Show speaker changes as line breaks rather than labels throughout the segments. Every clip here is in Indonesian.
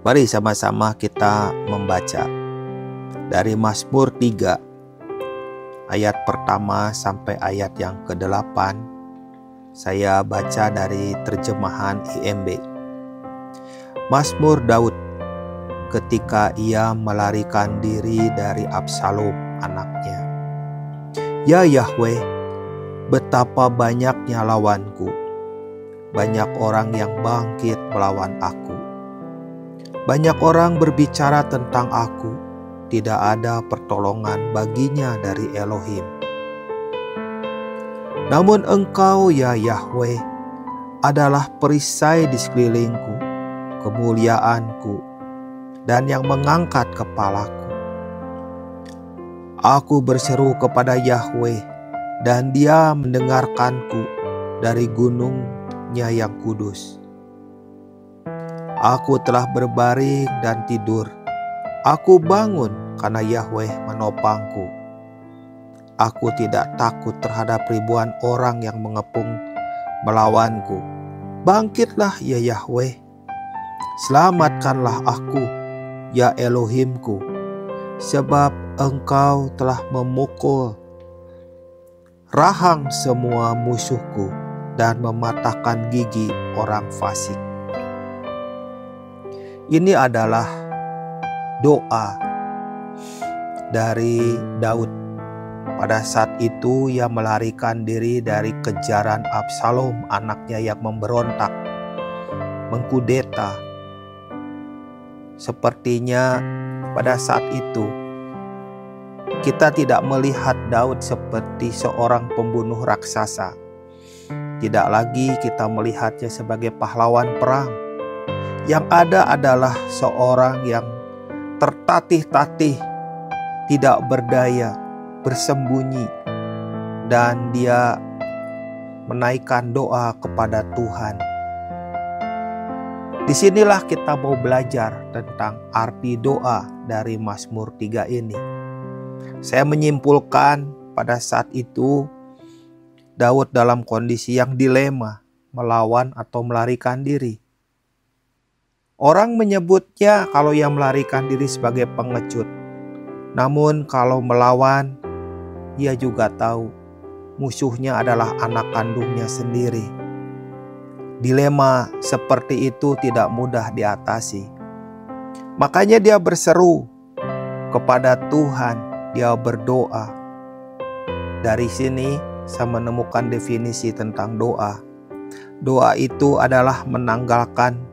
Mari sama-sama kita membaca dari Mazmur 3 ayat pertama sampai ayat yang ke-8. Saya baca dari terjemahan IMB. Mazmur Daud ketika ia melarikan diri dari Absalom anaknya. Ya Yahweh, betapa banyaknya lawanku, banyak orang yang bangkit melawan aku. Banyak orang berbicara tentang aku, tidak ada pertolongan baginya dari Elohim. Namun Engkau, ya Yahweh, adalah perisai di sekelilingku, kemuliaanku, dan yang mengangkat kepalaku. Aku berseru kepada Yahweh, dan Dia mendengarkanku dari gunungnya yang kudus. Aku telah berbaring dan tidur. Aku bangun karena Yahweh menopangku. Aku tidak takut terhadap ribuan orang yang mengepung melawanku. Bangkitlah ya Yahweh. Selamatkanlah aku, ya Elohimku. Sebab Engkau telah memukul rahang semua musuhku dan mematahkan gigi orang fasik. Ini adalah doa dari Daud. Pada saat itu ia melarikan diri dari kejaran Absalom, anaknya yang memberontak, mengkudeta. Sepertinya pada saat itu kita tidak melihat Daud seperti seorang pembunuh raksasa. Tidak lagi kita melihatnya sebagai pahlawan perang. Yang ada adalah seorang yang tertatih-tatih, tidak berdaya, bersembunyi, dan dia menaikkan doa kepada Tuhan. Disinilah kita mau belajar tentang arti doa dari Mazmur 3 ini. Saya menyimpulkan pada saat itu Daud dalam kondisi yang dilema, melawan atau melarikan diri. Orang menyebutnya kalau ia melarikan diri sebagai pengecut. Namun kalau melawan, ia juga tahu musuhnya adalah anak kandungnya sendiri. Dilema seperti itu tidak mudah diatasi. Makanya dia berseru kepada Tuhan, dia berdoa. Dari sini saya menemukan definisi tentang doa. Doa itu adalah menanggalkan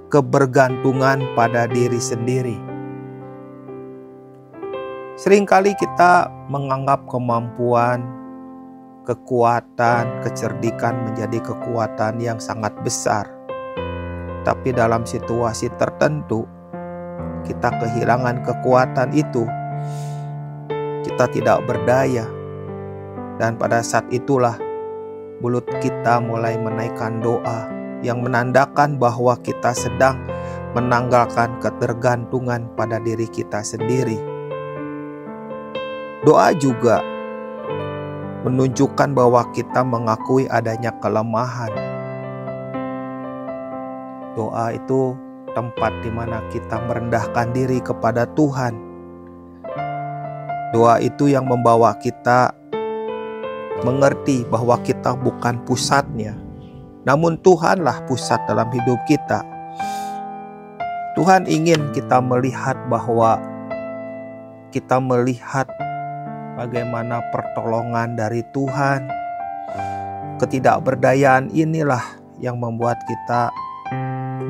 kebergantungan pada diri sendiri. Seringkali kita menganggap kemampuan, kekuatan, kecerdikan menjadi kekuatan yang sangat besar. Tapi dalam situasi tertentu, kita kehilangan kekuatan itu. Kita tidak berdaya. Dan pada saat itulah mulut kita mulai menaikkan doa yang menandakan bahwa kita sedang menanggalkan ketergantungan pada diri kita sendiri. Doa juga menunjukkan bahwa kita mengakui adanya kelemahan. Doa itu tempat di mana kita merendahkan diri kepada Tuhan. Doa itu yang membawa kita mengerti bahwa kita bukan pusatnya, namun Tuhanlah pusat dalam hidup kita. Tuhan ingin kita melihat bahwa kita melihat bagaimana pertolongan dari Tuhan. Ketidakberdayaan inilah yang membuat kita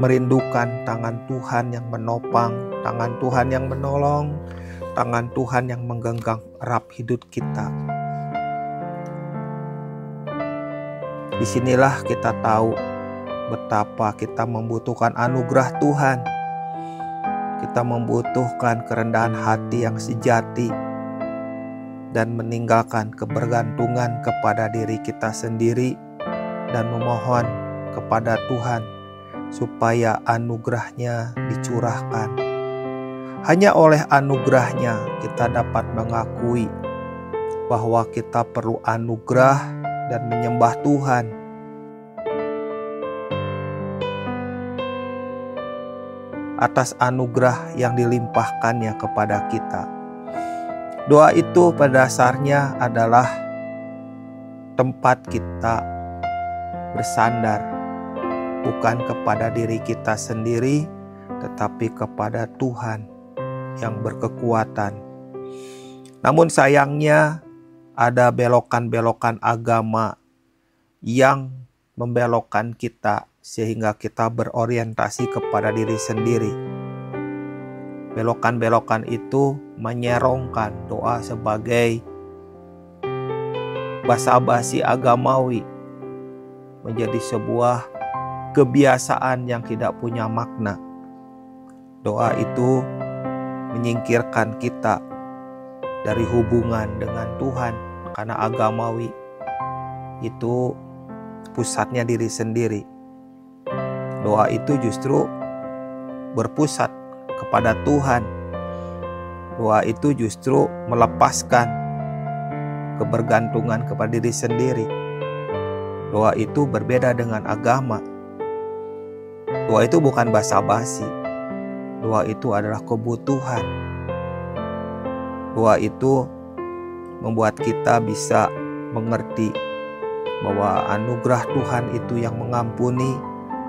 merindukan tangan Tuhan yang menopang, tangan Tuhan yang menolong, tangan Tuhan yang menggenggam erat hidup kita. Disinilah kita tahu betapa kita membutuhkan anugerah Tuhan. Kita membutuhkan kerendahan hati yang sejati dan meninggalkan kebergantungan kepada diri kita sendiri dan memohon kepada Tuhan supaya anugerah-Nya dicurahkan. Hanya oleh anugerah-Nya kita dapat mengakui bahwa kita perlu anugerah dan menyembah Tuhan. atas anugerah yang dilimpahkannya kepada kita. Doa itu pada dasarnya adalah tempat kita bersandar, bukan kepada diri kita sendiri, tetapi kepada Tuhan yang berkekuatan. Namun sayangnya ada belokan-belokan agama yang membelokkan kita sehingga kita berorientasi kepada diri sendiri. Belokan-belokan itu menyerongkan doa sebagai basa-basi agamawi, menjadi sebuah kebiasaan yang tidak punya makna. Doa itu menyingkirkan kita dari hubungan dengan Tuhan, karena agamawi itu pusatnya diri sendiri. Doa itu justru berpusat kepada Tuhan. Doa itu justru melepaskan kebergantungan kepada diri sendiri. Doa itu berbeda dengan agama. Doa itu bukan basa-basi. Doa itu adalah kebutuhan. Doa itu membuat kita bisa mengerti bahwa anugerah Tuhan itu yang mengampuni,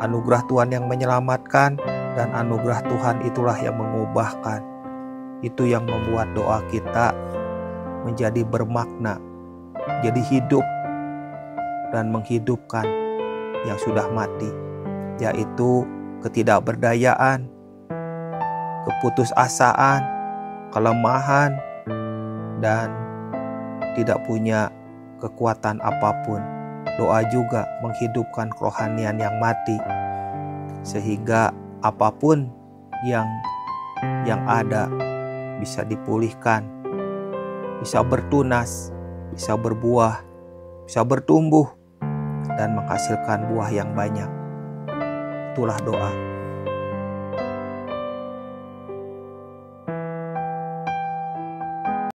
anugerah Tuhan yang menyelamatkan, dan anugerah Tuhan itulah yang mengubahkan. Itu yang membuat doa kita menjadi bermakna, jadi hidup dan menghidupkan yang sudah mati, yaitu ketidakberdayaan, keputusasaan, kelemahan, dan tidak punya kekuatan apapun. Doa juga menghidupkan kerohanian yang mati, sehingga apapun yang ada bisa dipulihkan, bisa bertunas, bisa berbuah, bisa bertumbuh, dan menghasilkan buah yang banyak. Itulah doa.